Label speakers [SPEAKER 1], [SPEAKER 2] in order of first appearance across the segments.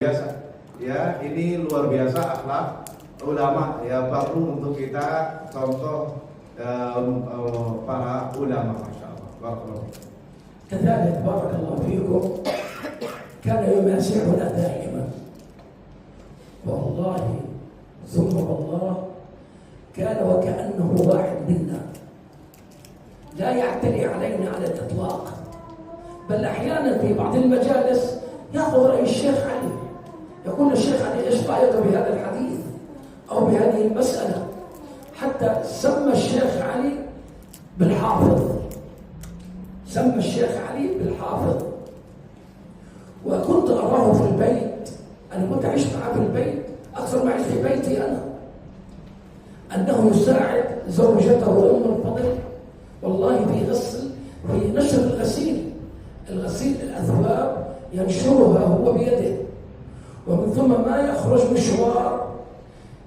[SPEAKER 1] biasa. Ya, ini luar biasa akhlak ulama ya, perlu untuk kita contoh para ulama, masyaallah. Barakallahu.
[SPEAKER 2] كذلك بارك الله فيكم كان يماسحنا دائما والله ثم والله كان وكأنه واحد منا لا يعتدي علينا على الإطلاق بل أحيانا في بعض المجالس يأخذ رأي الشيخ علي يقول الشيخ علي إيش رأيك بهذا الحديث أو بهذه المسألة حتى سمى الشيخ علي بالحافظ سمى الشيخ علي بالحافظ وكنت أراه في البيت أنا كنت عشت معه في البيت أكثر ما عشت في بيتي أنا أنه يساعد زوجته أم الفضل والله في نشر الغسيل الأثواب ينشرها هو بيده ومن ثم ما يخرج مشوار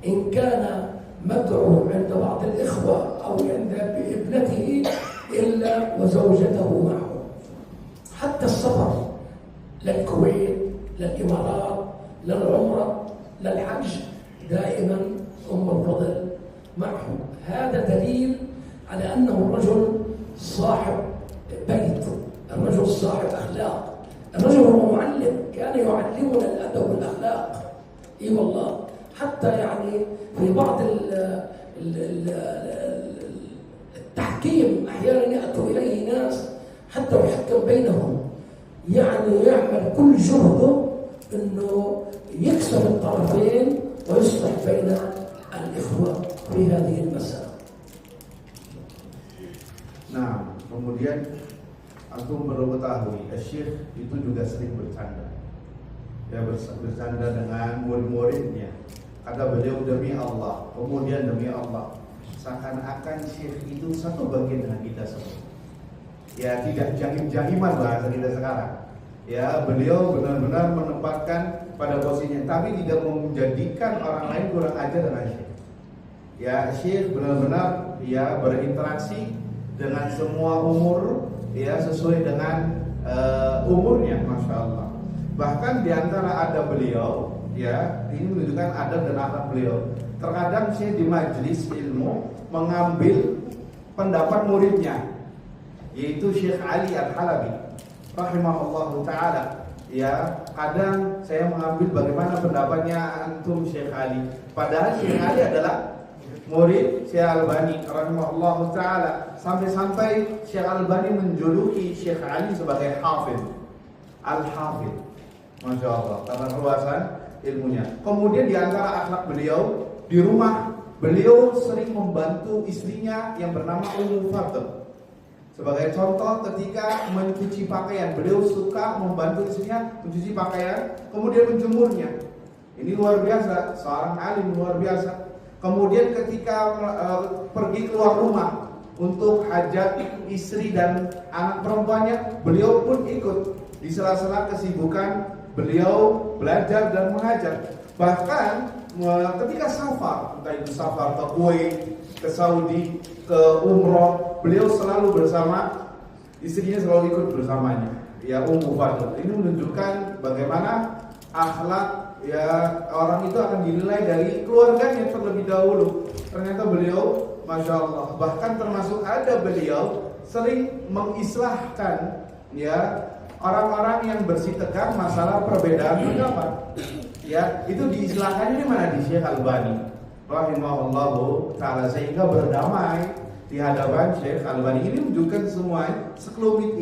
[SPEAKER 2] إن كان مدعو عند بعض الإخوة أو عند ابنته إلا وزوجته معه حتى السفر للكويت للإمارات للعمرة للحج دائما أم الفضل معه هذا دليل على أنه الرجل صاحب بيت الرجل صاحب أخلاق الرجل هو معلم كان يعلمنا الأدب والأخلاق إي والله حتى يعني في بعض التحكيم أحيانا يأتوا إليه ناس حتى يحكم بينهم يعني يعمل كل جهده أنه يكسب الطرفين ويصلح بين الإخوة في هذه المسألة.
[SPEAKER 1] Nah, kemudian antum perlu ketahui, Syekh itu juga sering bercanda. Ya, bercanda dengan murid-muridnya. Kata beliau demi Allah, kemudian demi Allah, seakan-akan Syekh itu satu bagian dengan kita semua. Ya, tidak jahim-jahiman bahasa kita sekarang. Ya, beliau benar-benar menempatkan pada posisinya, tapi tidak menjadikan orang lain kurang ajar dengan Syekh. Ya, Syekh benar-benar ya berinteraksi dengan semua umur, ya sesuai dengan umurnya, masya Allah. Bahkan diantara adab beliau, ya ini menunjukkan adab dan akhlak beliau. Terkadang Syekh di majelis ilmu mengambil pendapat muridnya, yaitu Syekh Ali Al-Halabi, rahimahullahu taala. Ya, kadang saya mengambil bagaimana pendapatnya antum Syekh Ali. Padahal Syekh Ali adalah murid Syekh Albani rahimahullahu taala, sampai-sampai Syekh Albani menjuluki Syekh Ali sebagai Hafidh, Al-Hafidh. Masya Allah, karena keluasan ilmunya. Kemudian di antara akhlak beliau, di rumah beliau sering membantu istrinya yang bernama Ummu Fadl. Sebagai contoh, ketika mencuci pakaian, beliau suka membantu istrinya mencuci pakaian, kemudian menjemurnya. Ini luar biasa, seorang alim luar biasa. Kemudian ketika pergi keluar rumah untuk hajat istri dan anak perempuannya, beliau pun ikut di sela-sela kesibukan beliau belajar dan mengajar. Bahkan ketika safar, entah itu safar ke Kuwait, ke Saudi, ke umroh, beliau selalu bersama istrinya, selalu ikut bersamanya. Ya, Ummu Fadl. Ini menunjukkan bagaimana akhlak ya orang itu akan dinilai dari keluarganya terlebih dahulu. Ternyata beliau, masya Allah, bahkan termasuk ada beliau sering mengislahkan ya orang-orang yang bersitegang masalah perbedaan pendapat. Ya, itu diislahkannya di mana? Di Syekh Albani rahimahullahu taala, sehingga berdamai di hadapan Syekh Albani. Ini menunjukkan semua sekelumit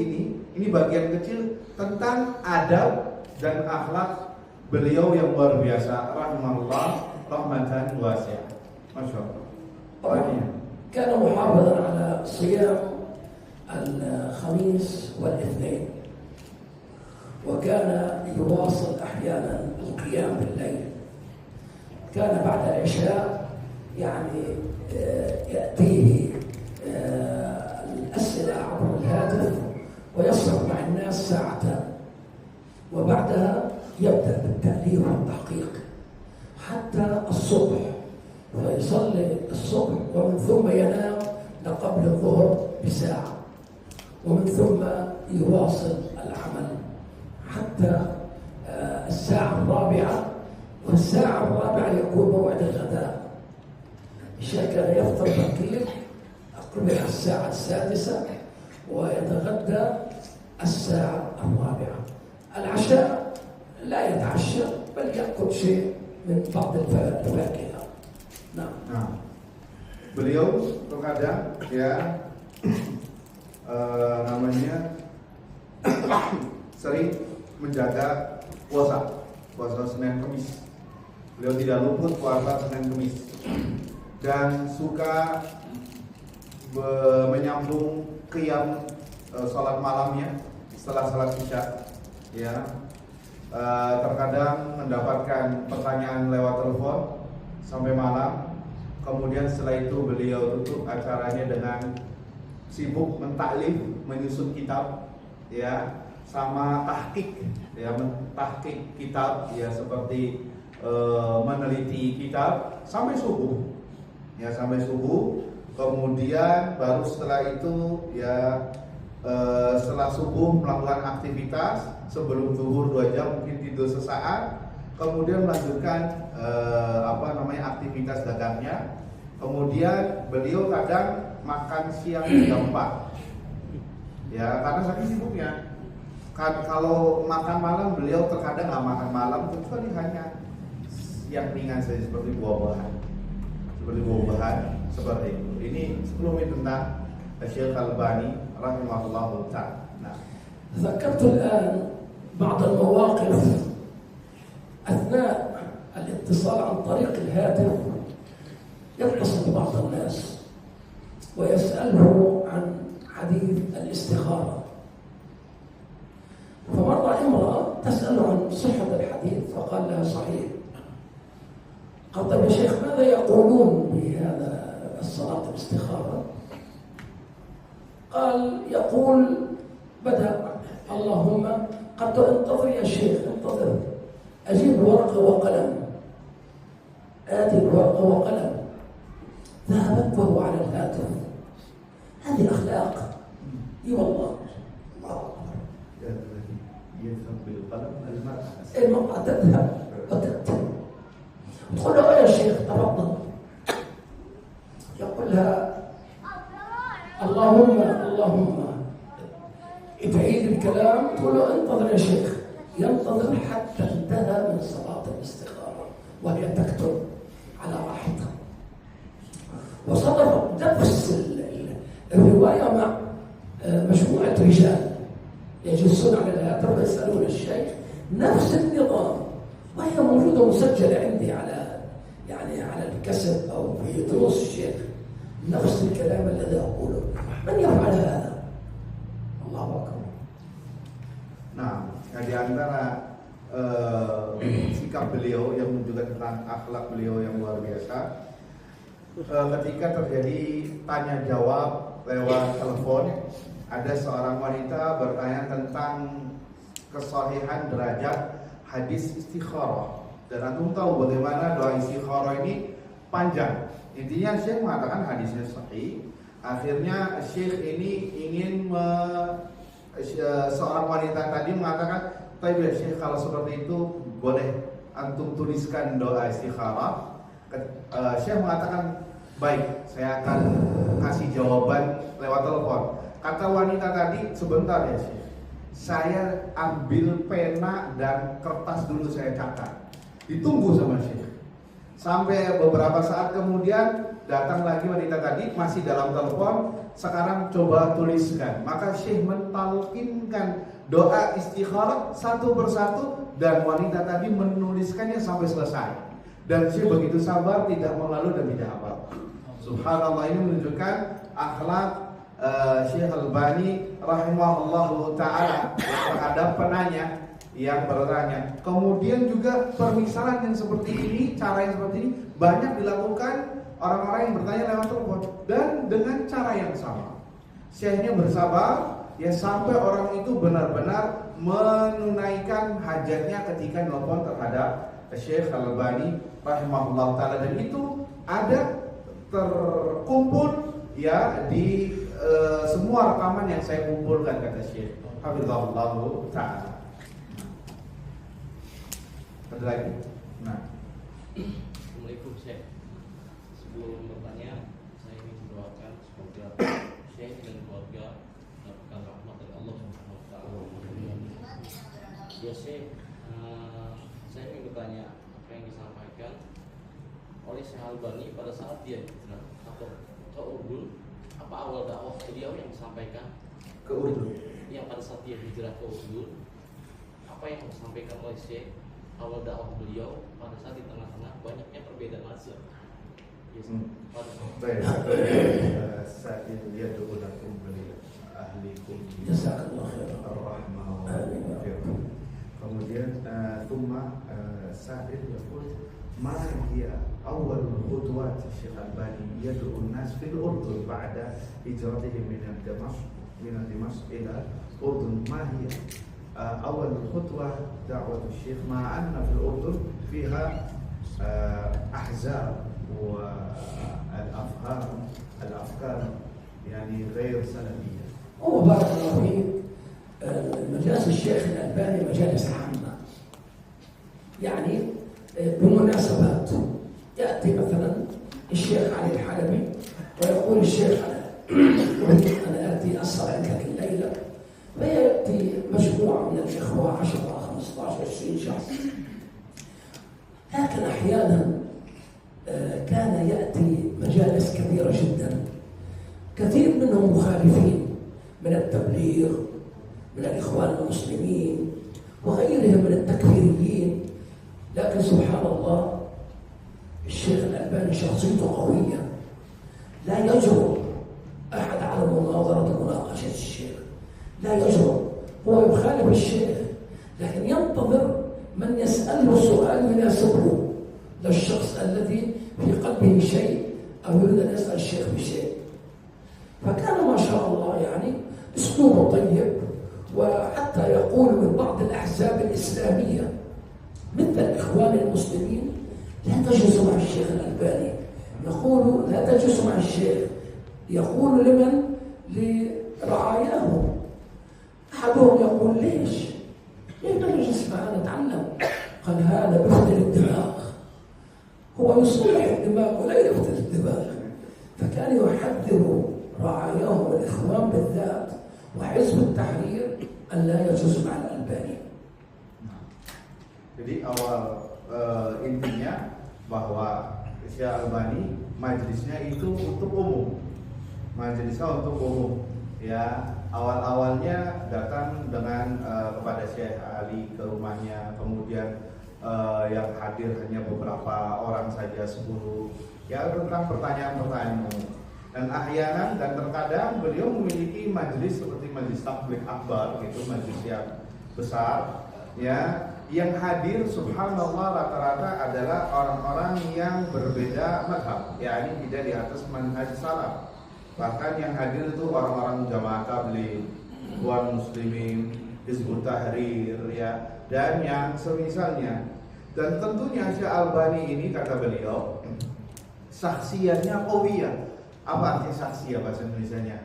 [SPEAKER 1] ini bagian kecil tentang adab dan akhlak beliau yang luar biasa, rahimahullah rahmatan wasi'ah. Masya Allah.
[SPEAKER 2] كان محافظا على صيام الخميس والاثنين وكان يواصل أحيانا القيام بالليل. كان بعد العشاء يعني يأتيه الأسئلة عبر الهاتف ويصرف مع الناس ساعتان وبعدها يبدأ بالتأليف والتحقيق حتى الصبح، فيصلي الصبح ومن ثم ينام قبل الظهر بساعة ومن ثم يواصل العمل حتى الساعة 4 والساعة الرابعة يكون موعد الغداء. الشيخ كان يفطر بكير أقرب الساعة السادسة ويتغدى الساعة الرابعة. العشاء لا يتعشى بل يأكل شيء من بعض الفواكه. Nah.
[SPEAKER 1] Beliau terkadang ya namanya sering menjaga puasa Senin Kemis. Beliau tidak luput puasa Senin Kemis dan suka menyambung qiyam sholat malamnya setelah sholat isya. Ya, terkadang mendapatkan pertanyaan lewat telepon sampai malam. Kemudian setelah itu beliau tutup acaranya dengan sibuk mentaklif, menyusun kitab, ya, sama tahqiq, ya, mentahqiq kitab, ya, seperti meneliti kitab sampai subuh, ya, sampai subuh. Kemudian baru setelah itu, ya, setelah subuh melakukan aktivitas sebelum zuhur 2 jam, mungkin tidur sesaat. Kemudian melanjutkan aktivitas dagangnya. Kemudian beliau kadang makan siang jam 4. Ya, karena saking sibuknya. Kalau makan malam beliau terkadang nggak makan malam, kecuali hanya yang ringan saja seperti buah-buahan. Seperti itu. Ini 10 menit tentang Syekh Al-Albani rahimahullahu ta'ala. Nah,
[SPEAKER 2] ذكرت الآن بعض المواقف أثناء الاتصال عن طريق الهاتف. يتصل بعض الناس ويسأله عن حديث الاستخارة. فمرة امرأة تسأله عن صحة الحديث فقال لها صحيح. قال طيب يا شيخ ماذا يقولون بهذا الصلاة الاستخارة؟ قال يقول بدأ اللهم قد انتظر يا شيخ انتظر أجيب ورقة وقلم. آتي بورقة وقلم. ذهبت وهو على الهاتف. هذه أخلاق. اي والله.
[SPEAKER 1] يذهب بالقلم
[SPEAKER 2] المرأة تذهب وتكتب. تقول له يا شيخ تفضل. يقول لها اللهم تعيد الكلام. تقول له انتظر يا شيخ. ينتظر حتى انتهى من صلاة الاستخارة وهي تكتب على راحتها. وصدر نفس الرواية مع مجموعة رجال يجلسون على الهاتف ويسألون الشيخ نفس النظام، وهي موجودة مسجلة عندي على الكسب أو في دروس الشيخ. نفس الكلام الذي أقوله. من يفعل هذا؟ الله أكبر.
[SPEAKER 1] Nah, di antara sikap beliau yang menunjukkan tentang akhlak beliau yang luar biasa, ketika terjadi tanya jawab lewat telepon, ada seorang wanita bertanya tentang kesahihan derajat hadis istikharah. Dan antum tahu bagaimana doa istikharah ini panjang. Intinya Syekh mengatakan hadisnya sahih. Akhirnya Syekh ini ingin seorang wanita tadi mengatakan, "Tapi ya Syekh, kalau seperti itu boleh antum tuliskan doa istikharah." Syekh mengatakan, "Baik, saya akan kasih jawaban lewat telepon." Kata wanita tadi, "Sebentar ya Syekh, saya ambil pena dan kertas dulu saya catat." Ditunggu sama Syekh. Sampai beberapa saat kemudian datang lagi wanita tadi, masih dalam telepon. "Sekarang coba tuliskan." Maka Syekh mentalkinkan doa istikharah satu persatu dan wanita tadi menuliskannya sampai selesai. Dan Syekh begitu sabar, tidak mengeluh dan tidak apa. Subhanallah, ini menunjukkan akhlak Syekh Al-Albani rahimahullahu ta'ala terhadap penanya yang bertanya. Kemudian juga permisalan yang seperti ini, cara yang seperti ini banyak dilakukan orang-orang yang bertanya lewat telepon dan dengan cara yang sama. Syekhnya bersabar ya sampai orang itu benar-benar menunaikan hajatnya ketika nelpon terhadap Syekh Al-Albani rahimahullah ta'ala, dan itu ada terkumpul ya di semua rekaman yang saya kumpulkan, kata Syekh hafizahullah ta'ala. Ada lagi? Nah,
[SPEAKER 3] Assalamualaikum Syekh. Sebelum bertanya, saya ingin mendoakan semoga Syekh dan keluarga mendapatkan rahmat dari Allah Subhanahu wa taala. Ya Syekh, saya ingin bertanya apa yang disampaikan oleh Syekh Albani pada saat dia hijrah atau ke Urdun, apa awal dakwah beliau yang disampaikan
[SPEAKER 1] ke Urdun.
[SPEAKER 3] yang pada saat dia hijrah ke Urdun, apa yang disampaikan oleh Syekh awal dakwah beliau pada saat di tengah-tengah banyaknya perbedaan mazhab. Yes.
[SPEAKER 1] Baik, saya lihat dulu beliau ahlikum
[SPEAKER 2] Jazakallah khairan.
[SPEAKER 1] ar-rahmah wa
[SPEAKER 2] Amin.
[SPEAKER 1] al-firman. Kemudian thumma sa'id yaqul ma hiya awal khutwat Syekh Albani yad'u an-nas fil Urdun ba'da hijratihi min Dimashq ila Urdun. Ma hiya awal khutwah da'wat Syekh ma anna fil Urdun fiha ahzab wa al-afkar يعني غير سلبية.
[SPEAKER 2] هو بارك الله فيك، مجالس الشيخ الألباني مجالس عامة، يعني بمناسبات يأتي مثلا الشيخ علي الحلبي ويقول الشيخ أريد أن آتي أسهر عندك الليلة، فيأتي مجموعة من الإخوة 10 15 20 شخص. لكن أحيانا كان يأتي مجالس كثيرة جدا، كثير منهم مخالفين من التبليغ، من الإخوان المسلمين وغيرهم من التكفيريين، لكن سبحان الله الشيخ الألباني شخصيته قوية، لا يجرؤ أحد على مناظرة ومناقشة الشيخ، لا يجرؤ، هو يخالف الشيخ لكن ينتظر من يسأله سؤال يناسبه للشخص الذي في قلبه شيء أو يريد أن يسأل الشيخ بشيء. فكان ما شاء الله يعني اسلوبه طيب، وحتى يقول من بعض الاحزاب الاسلاميه مثل الاخوان المسلمين لا تجلسوا مع الشيخ الالباني، يقول لا تجلسوا مع الشيخ، يقول لمن؟ لرعاياهم. احدهم يقول ليش نجلس معنا نتعلم؟ قال هذا بفتل الدماغ، هو يصلح الدماغ ولا يفتل الدماغ. فكان يحذر رعاياهم الإخوان بالذات وحزب التحرير أن لا يجوز مع الألباني.
[SPEAKER 1] Jadi awal intinya bahwa Syekh Albani majelisnya itu untuk umum, majelisnya untuk umum. Ya, awal-awalnya datang dengan kepada Syekh Ali ke rumahnya, kemudian yang hadir hanya beberapa orang saja, 10. Ya, tentang pertanyaan-pertanyaan umum. Dan ahyanan dan terkadang beliau memiliki majelis seperti majelis tabligh akbar gitu, majelis yang besar ya, yang hadir subhanallah rata-rata adalah orang-orang yang berbeda mazhab, yakni tidak di atas manhaj salaf. Bahkan yang hadir itu orang-orang jamaah tabligh, ikhwan muslimin, hizbut tahrir ya, dan yang semisalnya. Dan tentunya Syekh Albani ini kata beliau saksiannya qawiyah. Apa arti saksi ya bahasa Indonesianya?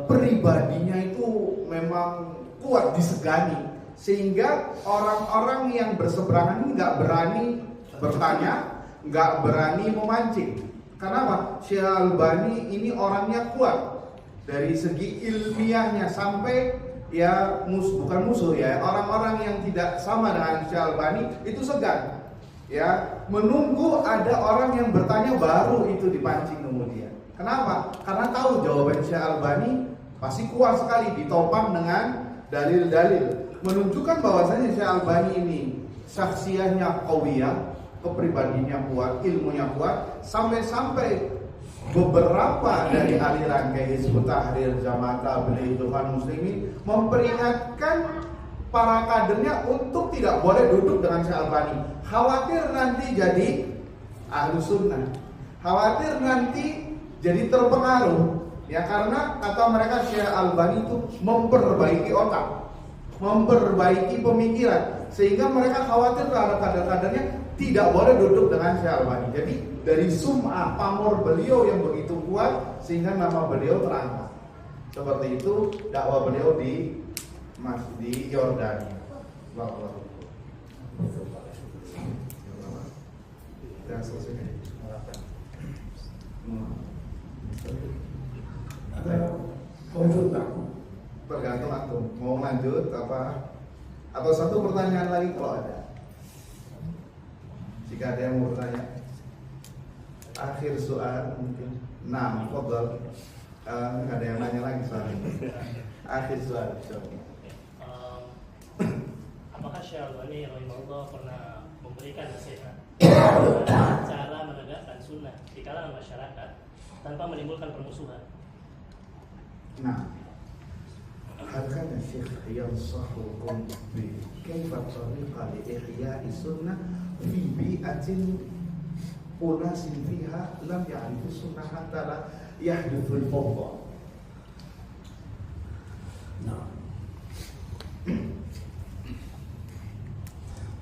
[SPEAKER 1] Pribadinya itu memang kuat, disegani, sehingga orang-orang yang berseberangan ini nggak berani bertanya, nggak berani memancing. Kenapa? Syekh Albani ini orangnya kuat dari segi ilmiahnya, sampai ya bukan musuh ya, orang-orang yang tidak sama dengan Syekh Albani itu segan. Ya, menunggu ada orang yang bertanya baru itu dipancing kemudian. Kenapa? Karena tahu jawaban Syekh Albani pasti kuat sekali, ditopang dengan dalil-dalil, menunjukkan bahwasanya Syekh Albani ini saksiahnya qawiyah, kepribadiannya kuat, ilmunya kuat, sampai-sampai beberapa dari aliran kayak Hizbut Tahrir, Jamaah Tabligh, Ikhwan Muslimin memperingatkan para kadernya untuk tidak boleh duduk dengan Syekh Albani. Khawatir nanti jadi Ahlus Sunnah, khawatir nanti jadi terpengaruh. Ya, karena kata mereka Syekh Albani itu memperbaiki otak, memperbaiki pemikiran, sehingga mereka khawatir terhadap kader-kadernya tidak boleh duduk dengan Syekh Albani. Jadi dari sum'ah pamor beliau yang begitu kuat sehingga nama beliau terangkat. Seperti itu dakwah beliau di Yordania. selesai.
[SPEAKER 2] موجود معكم.
[SPEAKER 1] Tergantung antum mau lanjut apa atau satu pertanyaan lagi kalau ada. Jika ada yang mau bertanya, akhir soal mungkin. Nah, fadhal. Nggak ada yang nanya lagi soalnya. Akhir soal.
[SPEAKER 4] Apakah Syekh Al-Albani rahimahullah pernah memberikan nasihat cara menegakkan sunnah di kalangan masyarakat tanpa menimbulkan permusuhan?
[SPEAKER 1] Nah, hal kana Syekh yansahukum bi kaifa tariqa li ihya'i sunnah fi bi'atin unasin fiha lam ya'rifu sunnah hatta la yahduthu al-fawda.
[SPEAKER 2] نعم.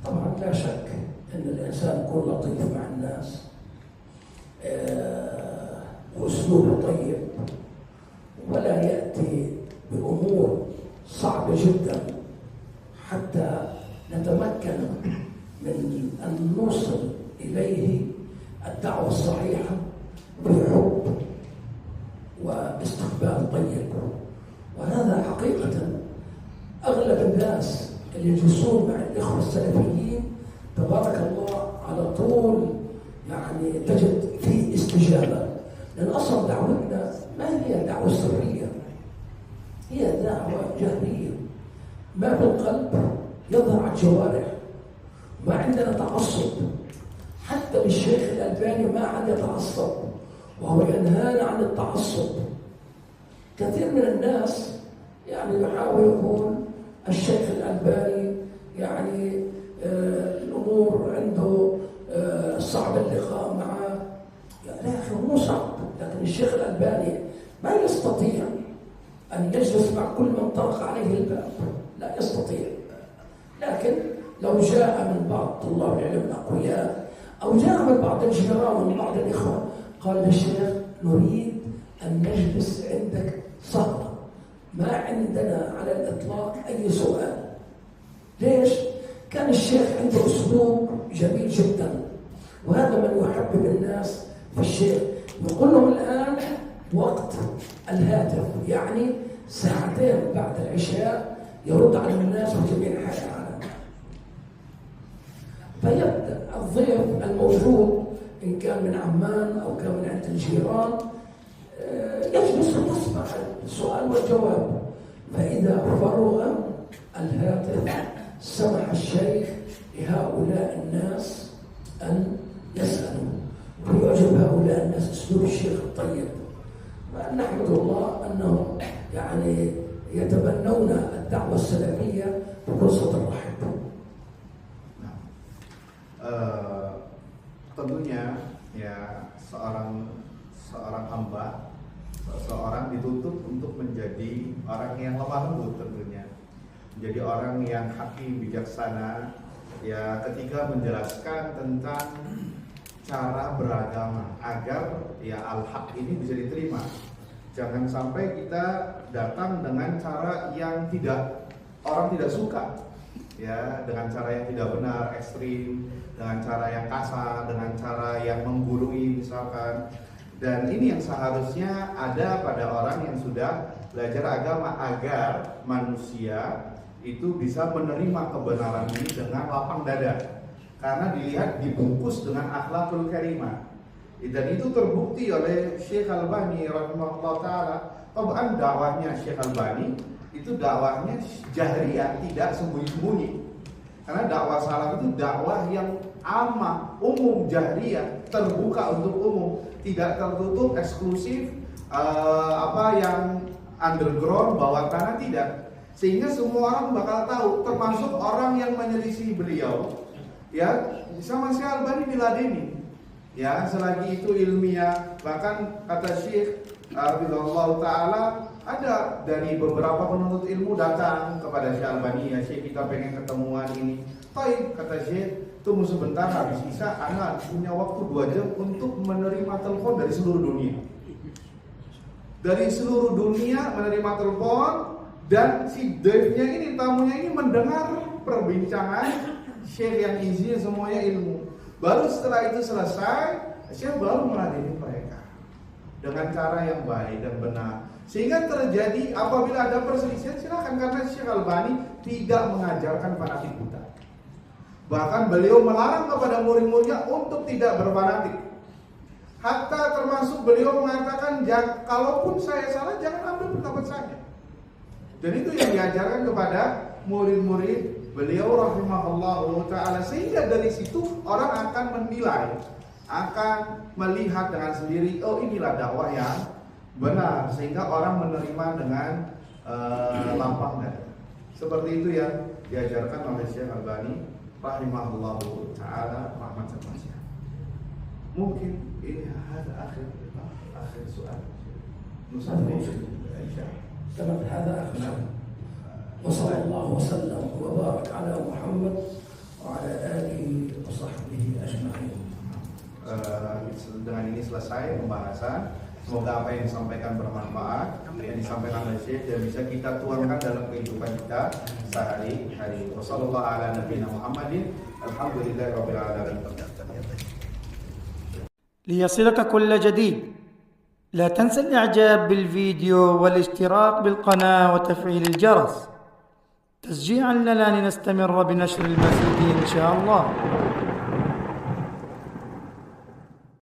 [SPEAKER 2] طبعا لا شك ان الانسان يكون لطيف مع الناس واسلوبه طيب ولا ياتي بامور صعبه جدا حتى نتمكن من ان نوصل اليه الدعوه الصحيحه بحب واستقبال طيب. وهذا حقيقة أغلب الناس اللي يجلسون مع الإخوة السلفيين تبارك الله على طول يعني تجد فيه استجابة، لأن أصلا دعوتنا ما هي دعوة سرية، هي دعوة جهرية، ما بالقلب يظهر على الجوارح، ما عندنا تعصب. حتى بالشيخ الألباني ما عاد يتعصب وهو ينهانا عن التعصب. كثير من الناس يعني يحاول يقول الشيخ الألباني يعني الأمور عنده صعب اللقاء معه. لا يا أخي مو صعب، لكن الشيخ الألباني ما يستطيع أن يجلس مع كل من طرق عليه الباب، لا يستطيع. لكن لو جاء من بعض طلاب العلم الأقوياء أو جاء من بعض الجيران ومن بعض الإخوة قال للشيخ نريد أن نجلس عندك سهرة، ما عندنا على الإطلاق أي سؤال. ليش؟ كان الشيخ عنده أسلوب جميل جدا، وهذا من يحبب الناس في الشيخ. يقول لهم الآن وقت الهاتف، يعني ساعتين بعد العشاء يرد على الناس في جميع أنحاء العالم. فيبدأ الضيف الموجود إن كان من عمان أو كان من عند الجيران يجلس ويسمع السؤال والجواب. فإذا فرغ الهاتف سمح الشيخ لهؤلاء الناس أن يسألوا، ويعجب هؤلاء الناس أسلوب الشيخ الطيب. نحمد الله أنهم يعني يتبنون الدعوة السلفية بكل صدر رحب.
[SPEAKER 1] Tentunya ya seorang hamba, seorang dituntut untuk menjadi orang yang lemah lembut, tentunya menjadi orang yang hakim bijaksana ya ketika menjelaskan tentang cara beragama agar ya al-haq ini bisa diterima. Jangan sampai kita datang dengan cara yang orang tidak suka, ya, dengan cara yang tidak benar, ekstrim, dengan cara yang kasar, dengan cara yang menggurui misalkan. Dan ini yang seharusnya ada pada orang yang sudah belajar agama agar manusia itu bisa menerima kebenaran ini dengan lapang dada, karena dilihat dibungkus dengan akhlakul karimah. Dan itu terbukti oleh Syekh Al-Albani rahimahullah ta'ala. Taban dakwahnya Syekh Al-Albani itu dakwahnya jahriyah, tidak sembunyi-sembunyi. Karena dakwah salaf itu dakwah yang amah, umum, jahriyah, terbuka untuk umum, tidak tertutup, eksklusif, yang underground, bawah tanah, tidak. Sehingga semua orang bakal tahu, termasuk orang yang menyelisih beliau, ya, sama Syekh Al-Albani diladeni. Ya, selagi itu ilmiah. Bahkan kata Syekh Abdullah Ta'ala, ada dari beberapa penuntut ilmu datang kepada Syekh Al-Albani, ya Syekh, kita pengen ketemuan ini. Baik, kata Syekh, tunggu sebentar, habis Isya anak punya waktu 2 jam untuk menerima telepon dari seluruh dunia. Dari seluruh dunia menerima telepon, dan si Dave-nya ini, tamunya ini mendengar perbincangan Syekh yang isinya semuanya ilmu. Baru setelah itu selesai, Syekh baru meladeni mereka dengan cara yang baik dan benar. Sehingga terjadi apabila ada perselisihan, silakan, karena Syekh Albani tidak mengajarkan fanatik buta. Bahkan beliau melarang kepada murid-muridnya untuk tidak berfanatik. Hatta termasuk beliau mengatakan, kalaupun saya salah jangan ambil pendapat saya. Dan itu yang diajarkan kepada murid-murid beliau rahimahullahu ta'ala. Sehingga dari situ orang akan menilai, akan melihat dengan sendiri, oh inilah dakwah yang benar, sehingga orang menerima dengan lapang dada. Seperti itu yang diajarkan oleh Syekh Albani rahimahullahu ta'ala rahmatan wasi'ah. Mungkin ini ada akhir soal.
[SPEAKER 2] تمام هذا آخر وصلى الله وسلم وبارك على محمد وعلى آله وصحبه أجمعين.
[SPEAKER 1] Dengan ini selesai pembahasan. Semoga apa yang disampaikan bermanfaat, yang disampaikan oleh Syekh dan bisa kita tuangkan dalam kehidupan kita sehari-hari. Wassallallahu ala nabiyina Muhammadin. Alhamdulillahirabbil alamin.
[SPEAKER 5] ليصلك كل جديد لا تنسى الإعجاب بالفيديو والاشتراك بالقناة وتفعيل الجرس تشجيعا لنا لنستمر بنشر المزيد إن شاء الله.